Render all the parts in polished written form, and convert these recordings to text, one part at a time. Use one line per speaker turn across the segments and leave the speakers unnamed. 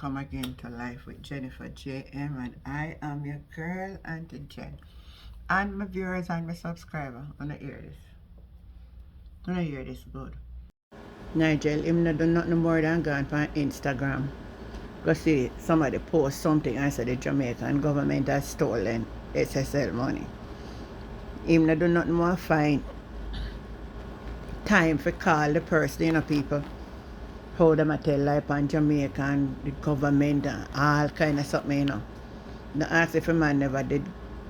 come again to Life with Jennifer JM, and I am your girl, Auntie Jen. And my viewers and my subscriber, wanna hear this. Wanna hear this good. Nigel, him not do nothing more than gone on Instagram. Go see somebody post something and say the Jamaican government has stolen SSL money. Him not do nothing more find time for call the person, people. How them a tell life on Jamaica and the government and all kind of something, They ask if a man never did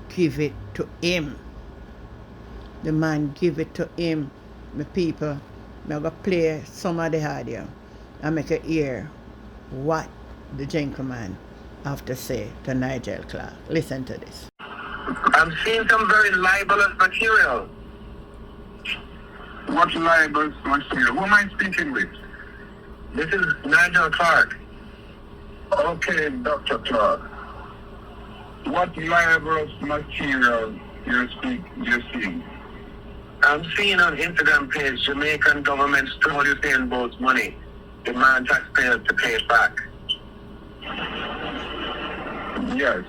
give it to him. The man give it to him. My people, I'm going to play some of the audio and make you hear what the gentleman have to say to Nigel Clark. Listen to this.
I'm seeing some very libelous material.
What libelous material? Who am I speaking with?
This is Nigel Clark.
Okay, Dr. Clark. What libelous material you're seeing?
I'm seeing on Instagram page, Jamaican government stole Usain Bolt's money. Demand taxpayers to pay it back.
Yes.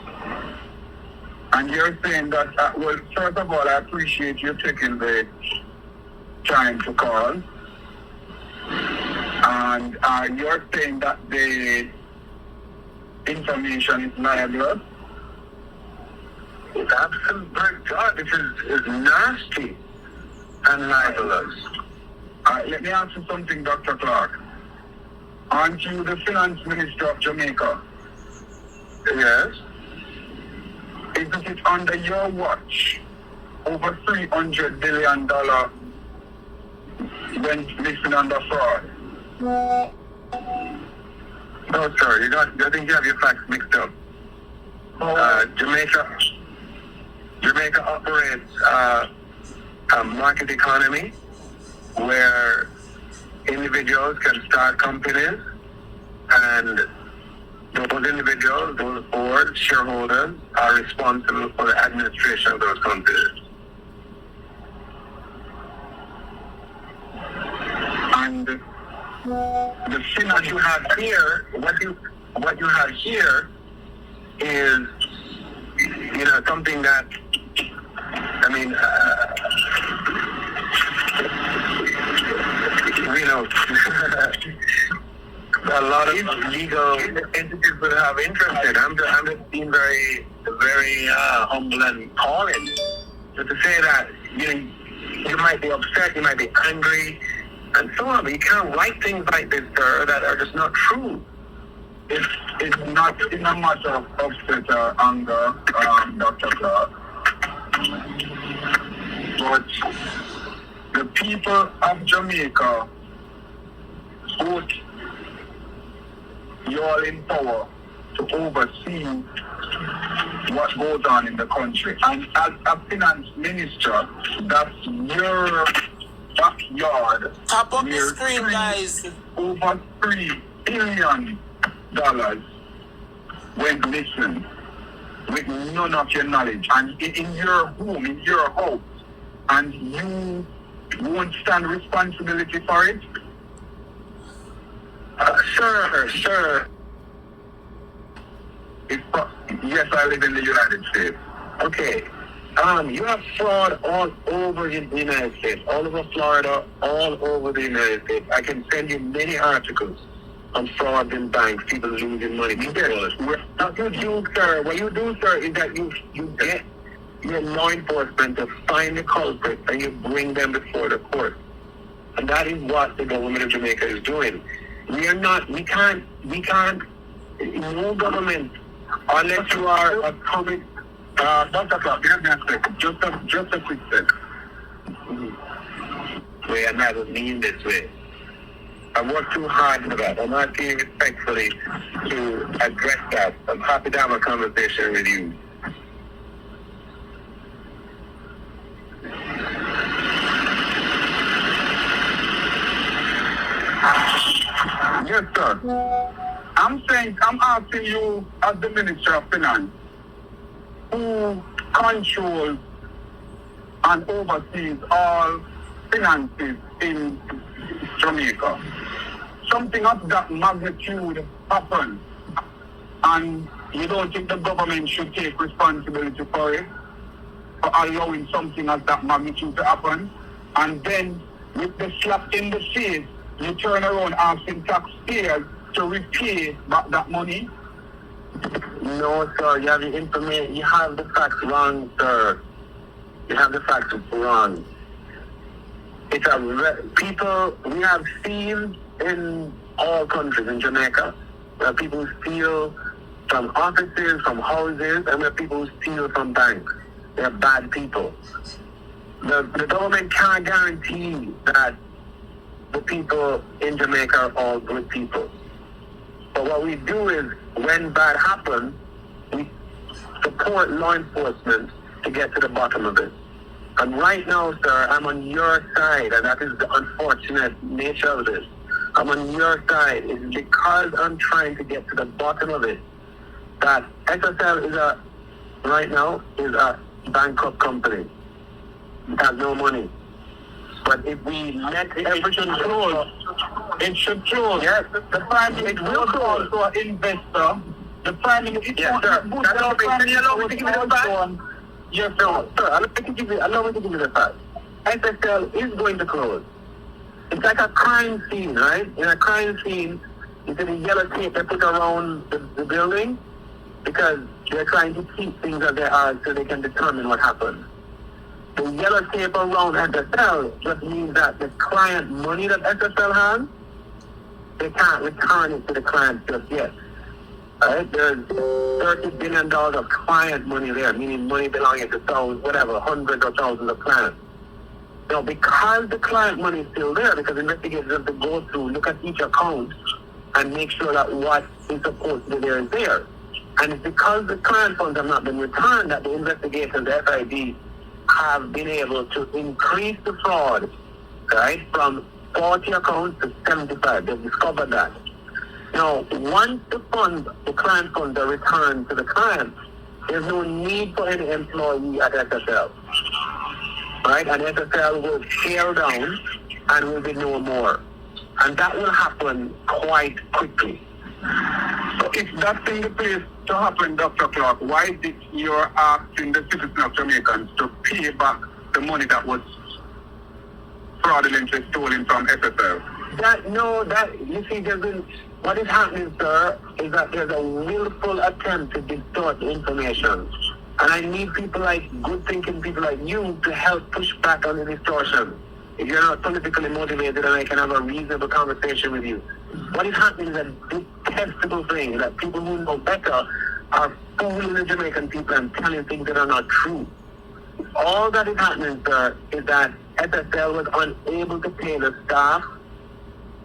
And you're saying that, well, first of all, I appreciate you taking the time to call. And you're saying that the information is libelous?
It's absolute, my God, this is nasty and libelous.
Let me ask you something, Dr. Clark. Aren't you the Finance Minister of Jamaica?
Yes.
Isn't it under your watch over $300 billion went missing under fraud?
No, sir, I think you have your facts mixed up. Jamaica operates a market economy where individuals can start companies, and those individuals, those board shareholders, are responsible for the administration of those companies.
And the thing
What you have here, what you have here is, something that, a lot of legal entities would have interest in. I'm just being very, very humble and calling. So to say that, you might be upset, you might be angry, and so on, but you can't write things like this, sir, that are just not true.
It's not in a matter of upset or anger, Dr. Clark. But the people of Jamaica put you all in power to oversee what goes on in the country. And as a finance minister, that's your backyard.
Tap up the screen, guys.
Over $3 billion went missing with none of your knowledge. And in your home, in your house, and you won't stand responsibility for it?
Sir.
Yes, I live in the United States.
Okay. You have fraud all over the United States, all over Florida, all over the United States. I can send you many articles on fraud in banks, people losing money. What you do, sir, is that you get your law enforcement to find the culprits and you bring them before the court. And that is what the government of Jamaica is doing. We can't, no government, unless you are a public,
Dr. Clark, give me a second. Just a quick second.
We are not mean this way. I worked too hard for that. I'm asking you respectfully to address that. I'm happy to have a conversation with you.
Yes, sir. I'm asking you as the Minister of Finance, who controls and oversees all finances in Jamaica. Something of that magnitude happened. and you don't think the government should take responsibility for it, for allowing something of that magnitude to happen, and then with the slap in the face, you turn around asking taxpayers to repay back that money?
No, sir. You have the information. You have the facts wrong, sir. You have the facts wrong. It's people. We have seen in all countries in Jamaica where people steal from offices, from houses, and where people steal from banks. They're bad people. The government can't guarantee that the people in Jamaica are all good people. But what we do is, when bad happens, we support law enforcement to get to the bottom of it. And right now, sir, I'm on your side, and that is the unfortunate nature of this. I'm on your side. It's because I'm trying to get to the bottom of it that SSL right now is a bankrupt company. It has no money. But if we let everything close,
It should close.
yes,
The Prime Minister
will
was
close.
also an investor. The Prime Minister,
Yes, sir. Allow me to give you the facts.
Yes,
No, sir, allow me to give you the fact. SSL is going to close. It's like a crime scene, right? In a crime scene, you see the yellow tape they put around the building because they're trying to keep things as they are so they can determine what happened. The yellow tape around SSL just means that the client money that SSL has, they can't return it to the client just yet. Right? There's $30 billion of client money there, meaning money belonging to thousands, whatever, hundreds or thousands of clients. Now, because the client money is still there, because investigators have to go through, look at each account, and make sure that what is supposed to be there is there. And it's because the client funds have not been returned that the investigators, the FID, have been able to increase the fraud, right, from 40 accounts to 75. They've discovered that. Now, once the client funds are returned to the client, there's no need for any employee at SSL. Right? And SSL will tear down and will be no more. And that will happen quite quickly.
So if that's in the place to happen, Dr. Clark, why did you asking the citizens of Jamaicans to pay back the money that was fraudulently stolen from SSL?
You see, what is happening, sir, is that there's a willful attempt to distort information. And I need people good thinking people like you to help push back on the distortion. If you're not politically motivated and I can have a reasonable conversation with you. What is happening is a detestable thing that people who know better are fooling the Jamaican people and telling things that are not true. All that is happening, sir, is that SSL was unable to pay the staff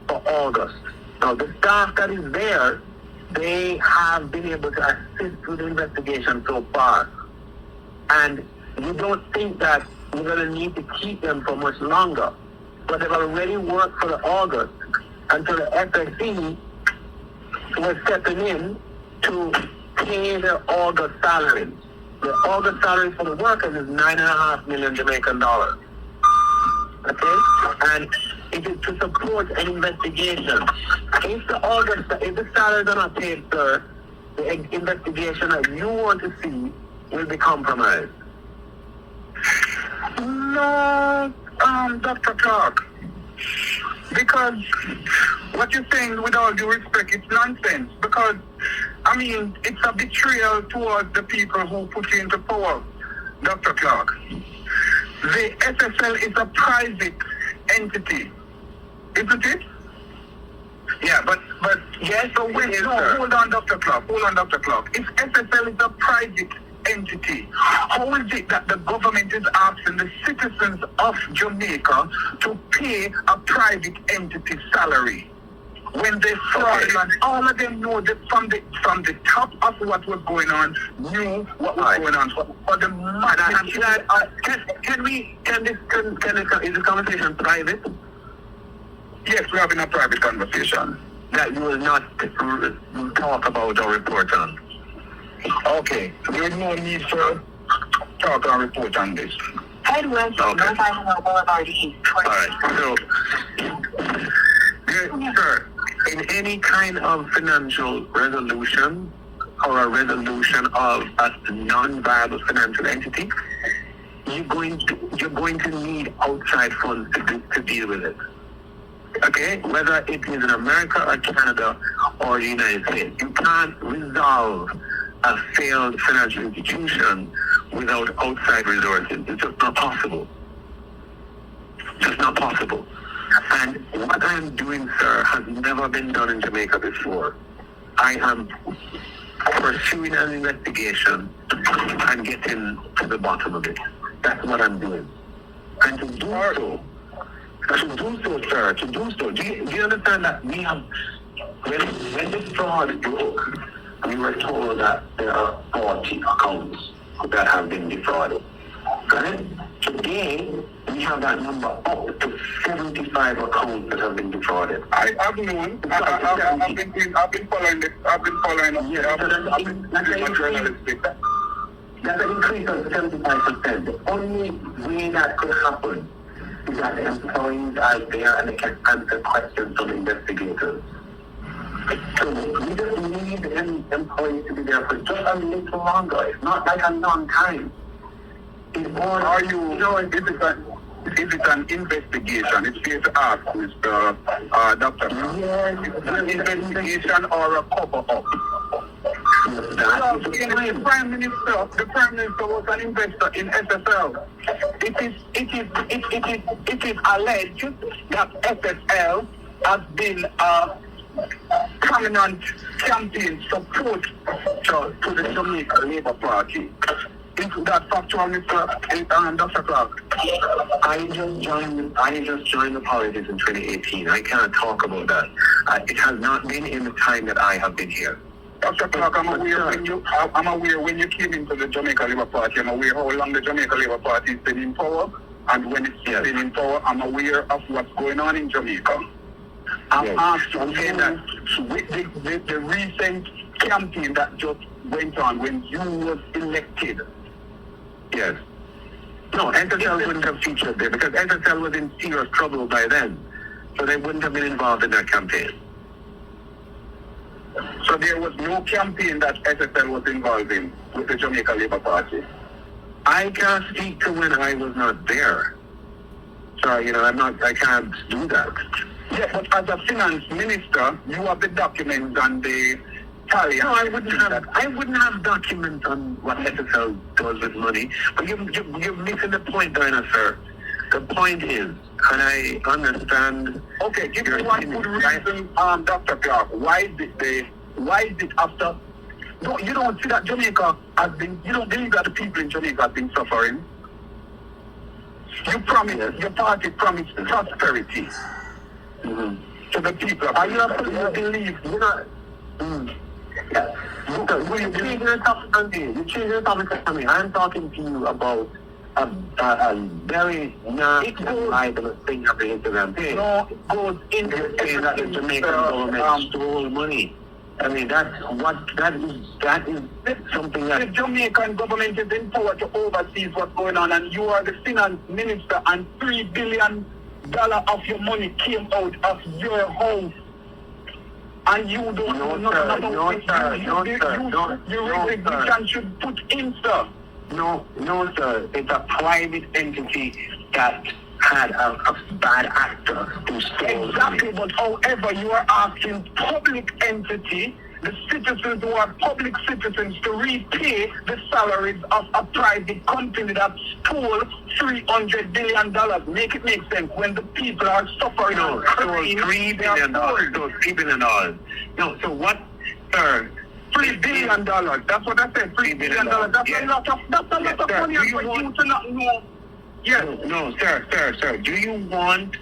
for August. Now, the staff that is there, they have been able to assist with the investigation so far. And you don't think that you're going to need to keep them for much longer. But they've already worked for the August until the FSC was stepping in to pay their August salaries. The August salary for the workers is $9.5 million Jamaican dollars. Okay? And it is to support an investigation. If the salaries are not paid, sir, the investigation that you want to see will be compromised.
No, Dr. Clark. Because what you're saying, with all due respect, it's nonsense. Because, it's a betrayal towards the people who put you into power, Dr. Clark. The SSL is a private entity, isn't it?
Yeah, but yes,
So hold on, Dr. Clark. If SSL is a private entity, how is it that the government is asking the citizens of Jamaica to pay a private entity salary when they fraudulent? All of them know that from the top of what was going on, knew what was going on. For the
is the conversation private?
Yes, we're having a private conversation
That you will not talk about or report on.
Okay, there is no need for talk or report on this.
Head west on North Island Boulevard East.
Alright, so, sir, in any kind of financial resolution, or a resolution of a non-viable financial entity, you're going to need outside funds to deal with it. Okay, whether it is in America or Canada or the United States, you can't resolve a failed financial institution without outside resources. It's just not possible. Just not possible. And what I'm doing, sir, has never been done in Jamaica before. I am pursuing an investigation and getting to the bottom of it. That's what I'm doing. And to do so, sir, do you understand that we have, when the fraud broke, we were told that there are 40 accounts that have been defrauded. Correct? Today, we have that number up to 75 accounts that have been defrauded.
I've known. I've been following this. I've been following.
Yeah, that's an increase of 75%. The only way that could happen is that the employees are there and they can answer questions from investigators. So we just need the employees to be there for just a little longer. It's not like a long time.
Are you? If it's an investigation, it's fair to ask, Mr. Doctor.
Yes,
it's an investigation or a cover-up. The Prime Minister was an investor in SSL. It is alleged that SSL has been a prominent campaign support to the Jamaica Labour Party. Is that factual, Mr. Dr. Clark?
I just joined the politics in 2018. I can't talk about that. It has not been in the time that I have been here.
Dr. Clark, I'm aware when you came into the Jamaica Labour Party. I'm aware how long the Jamaica Labour Party has been in power, and when it's been in power, I'm aware of what's going on in Jamaica. I'm asking that with the recent campaign that just went on when you was elected.
Yes. No, SSL wouldn't have featured there because SSL was in serious trouble by then. So they wouldn't have been involved in that campaign.
So there was no campaign that SSL was involved in with the Jamaica Labour Party?
I can't speak to when I was not there. So, I can't do that.
Yeah, but as a finance minister, you have the documents and the tally.
No, I wouldn't have documents on what SSL does with money. But you're missing the point, Diana, sir. The point is, and I understand.
Okay, give me one good reason, Dr. Clark. Why did after? No, you don't see that Jamaica has been. You don't believe that the people in Jamaica have been suffering. You promised. Your party promised prosperity to the people. Are you absolutely believe? You're not.
Yeah. You change your topic to me. I'm talking to you about a very non-libel thing of the Instagram page.
No, it goes into
saying that the Jamaican government stole money. I mean, that is something that...
The Jamaican government is in power to oversee what's going on, and you are the finance minister, and $3 billion of your money came out of your home. And you don't know nothing about it. You resignation should put in, sir.
No, sir. It's a private entity that had a bad actor who stole
exactly, but however, you are asking public entity, the citizens who are public citizens, to repay the salaries of a private company that stole $300 billion. Make it make sense when the people are suffering.
No, $3 billion. No, $3 billion. No, so what, sir?
$3 billion. That's what I said. $3 billion. That's a lot of money for you to not know. Yes.
No, sir. Do you want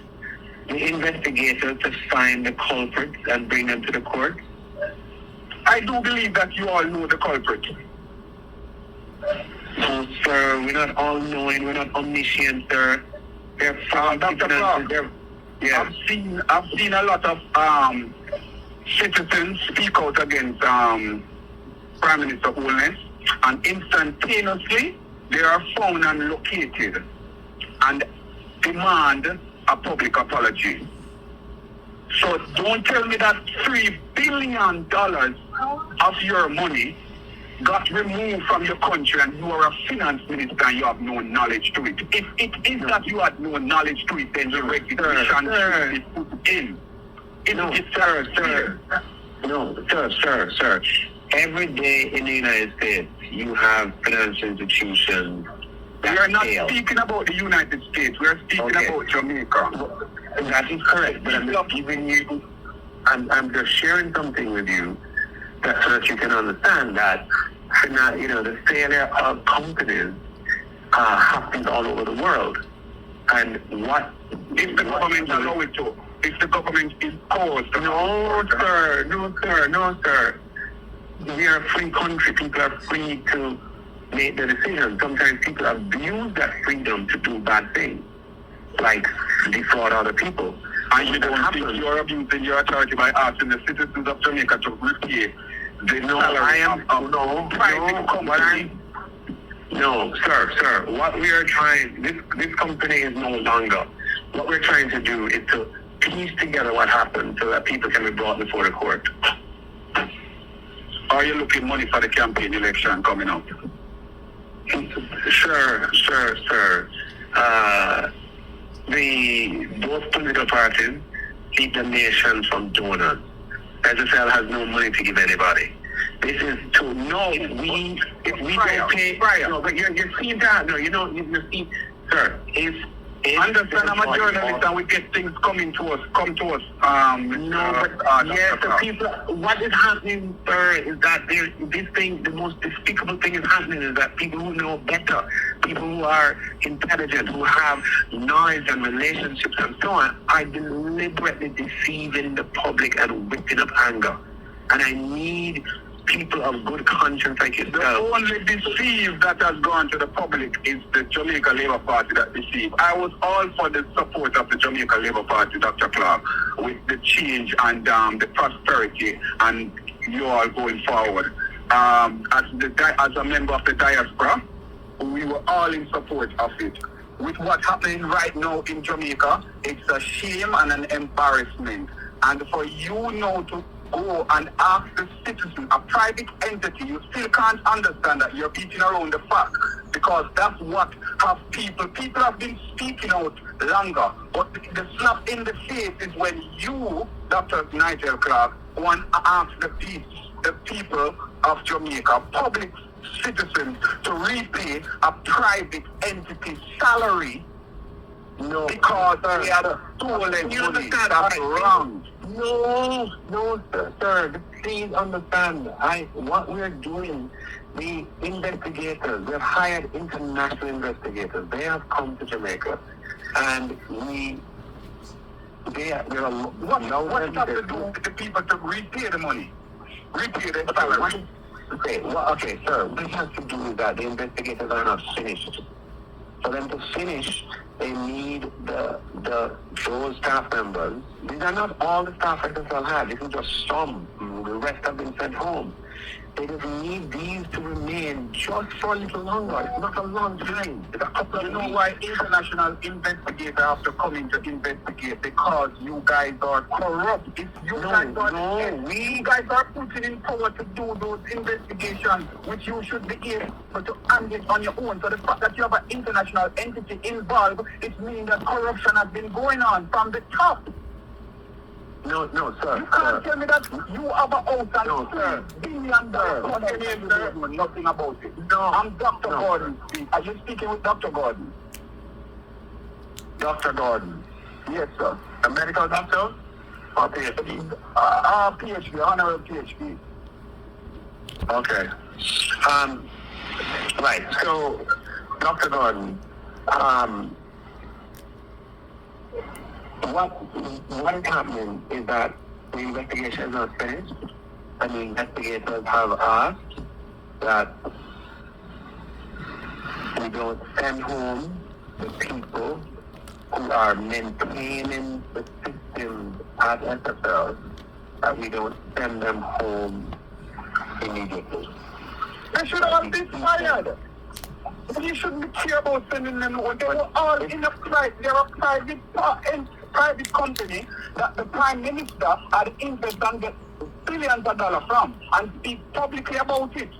the investigators to find the culprits and bring them to the court?
I do believe that you all know the culprit.
No, sir. We're not all knowing. We're not omniscient, sir. They're
Dr. Clark,
yeah.
I've seen a lot of citizens speak out against Prime Minister Holness, and instantaneously they are found and located and demand a public apology. So don't tell me that $3 billion of your money got removed from the country and you are a finance minister and you have no knowledge to it. If it is that you had no knowledge to it, then the recognition should be put in.
Sir. Every day in the United States, you have financial institutions.
We are not speaking about the United States. We are speaking about Jamaica.
That is correct. But I'm just giving you, I'm just sharing something with you so that you can understand that, the failure of companies happens all over the world. And what
if the government allow it to? If the government imposed?
No, sir. We are a free country. People are free to make the decision. Sometimes people abuse that freedom to do bad things, like defraud other people.
And you don't think you're abusing your authority by asking the citizens of Jamaica to repay the salary of private company?
No, sir. What we are trying, this company is no longer. What we're trying to do is to piece together what happened so that people can be brought before the court.
Are you looking money for the campaign election coming up?
Sure. Both political parties keep the nation from donors. SSL has no money to give anybody. This is to know if we don't pay. No, but you see that. No, you see, sir.
Understand, I'm a journalist and we get things come to us.
The people, what is happening, sir, is that the most despicable thing is happening is that people who know better, people who are intelligent, who have knowledge and relationships and so on, are deliberately deceiving the public and whipping up anger. And I need people of good conscience like yourself.
The only deceive that has gone to the public is the Jamaica Labour Party that deceived. I was all for the support of the Jamaica Labour Party, Dr. Clark, with the change and the prosperity and you all going forward. As a member of the diaspora, we were all in support of it. With what's happening right now in Jamaica, it's a shame and an embarrassment. And for you now to go and ask the citizen, a private entity, you still can't understand that you're beating around the fact, because that's what people have been speaking out longer. But the slap in the face is when you, Dr. Nigel Clark, want to ask the people of Jamaica, public citizens, to repay a private entity salary.
No,
because they are stolen money. That's wrong.
No, sir. Please understand. What we're doing, the investigators, we've hired international investigators. They have come to Jamaica, and
what's that to do with the people to repay the money? Repay the salary?
Okay, sir. What it has to do with that, the investigators are not finished. For them to finish, they need those staff members. These are not all the staff SSL had. This is just some. The rest have been sent home. They just need these to remain just for a little longer. It's not a long time. It's a couple of
You know why international investigators have to come in to investigate? Because you guys are corrupt. You guys are putting in power to do those investigations, which you should be able to handle on your own. So the fact that you have an international entity involved, it means that corruption has been going on from the top.
No, sir.
You can't tell me that you have a house and $2 billion nothing about it.
No.
I'm Dr. Gordon. Are you speaking with Dr. Gordon?
Dr. Gordon.
Yes, sir.
A medical doctor? Or PhD?
PhD, honorary PhD.
Okay. Right. So, Dr. Gordon, what is happening is that the investigation is not finished, and the investigators have asked that we don't send home the people who are maintaining the system at SSL, that we don't send them home immediately.
They should all be fired. You shouldn't care about sending them home. They were all in a private company that the Prime Minister had invested and get billions of dollars from, and speak publicly about it.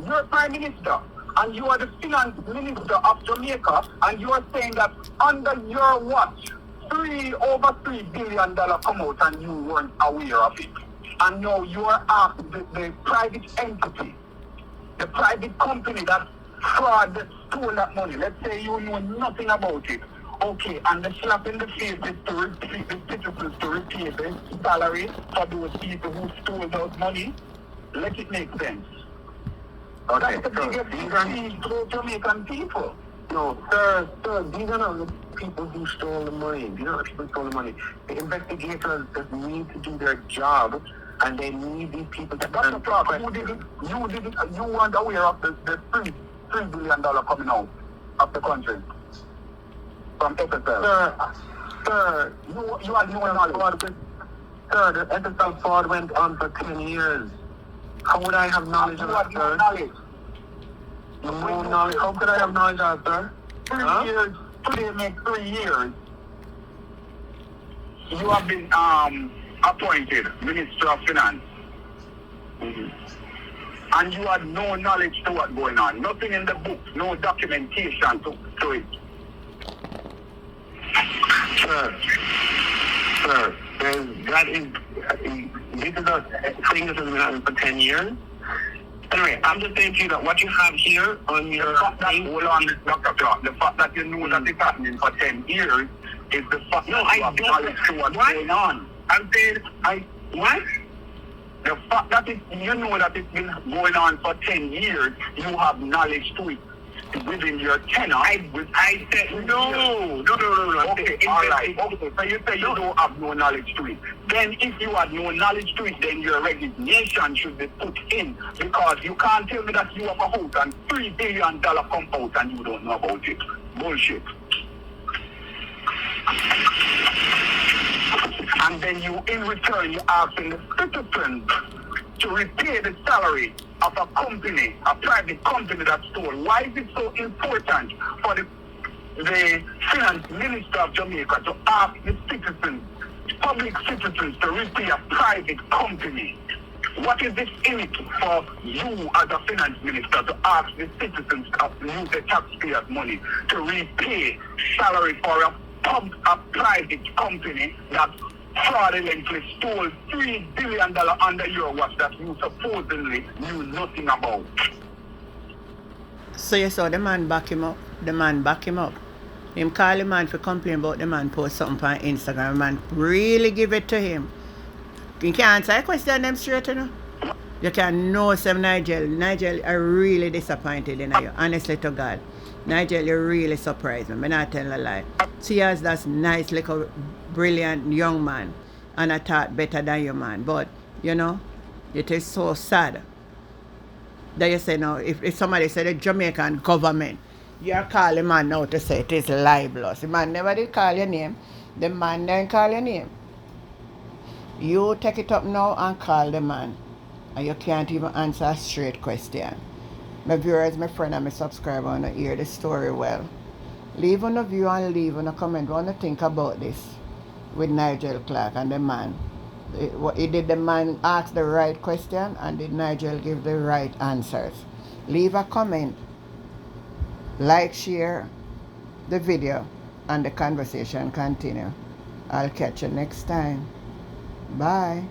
You're Prime Minister, and you are the Finance Minister of Jamaica, and you are saying that under your watch, over $3 billion come out and you weren't aware of it. And now you are asked the private entity, the private company that fraud that stole that money. Let's say you know nothing about it. Okay, and the slap in the face is to repay the citizens to repay the salary for those people who stole those money. Let it make sense.
Okay,
That's the biggest thing to Jamaican people.
No, sir, these are not the people who stole the money. These are not the people who stole the money. The investigators just need to do their job, and they need these people to
Dr. Clark, you weren't aware of the $3 billion coming out of the country from SSL.
Sir,
You had no knowledge.
Sir, the SSL fraud went on for 10 years. How would I have knowledge of that, sir? No knowledge. How could I have knowledge of that, sir?
3 years. Today makes 3 years. You have been appointed Minister of Finance. And you had no knowledge to what's going on. Nothing in the book, no documentation to it.
Sir, this is a thing that has been happening for 10 years. Anyway, I'm just saying to you that what you have here on your thing...
Hold on, Dr. Clark. The fact that you know that it's happening for 10 years is the fact that you have knowledge to what's going on.
I'm saying, what?
The fact that you know that it's been going on for 10 years, you have knowledge to it within your tenure.
I said, no.
Okay, all right. Okay, so you say you don't have no knowledge to it. Then if you had no knowledge to it, then your resignation should be put in, because you can't tell me that you have a house and $3 billion come out and you don't know about it. Bullshit. And then you, in return, you asking the citizens to repay the salary of a company, a private company that stole. Why is it so important for the Finance Minister of Jamaica to ask the citizens, public citizens, to repay a private company? What is this in it for you as a Finance Minister to ask the citizens to use the taxpayers' money to repay salary for a private company that fraudulently stole $3 billion under your watch that you supposedly knew nothing about?
So you saw the man back him up. Him call the man for complain about the man post something on Instagram. Man really give it to him. You can't answer a question them straight, you know. You can know some Nigel. Nigel are really disappointed in you. Honestly to God. Nigel, you really surprised me. I'm not telling a lie. See us that nice little brilliant young man, and I thought better than your man. But you know, it is so sad that you say now, if somebody said the Jamaican government, you're calling man now to say it is libelous. The man never did call your name. The man didn't call your name. You take it up now and call the man, and you can't even answer a straight question. My viewers, my friend and my subscriber want to hear the story well. Leave on a view and leave on a comment. What do you think about this with Nigel Clark and the man? Did the man ask the right question, and did Nigel give the right answers? Leave a comment, like, share the video, and the conversation continue. I'll catch you next time. Bye.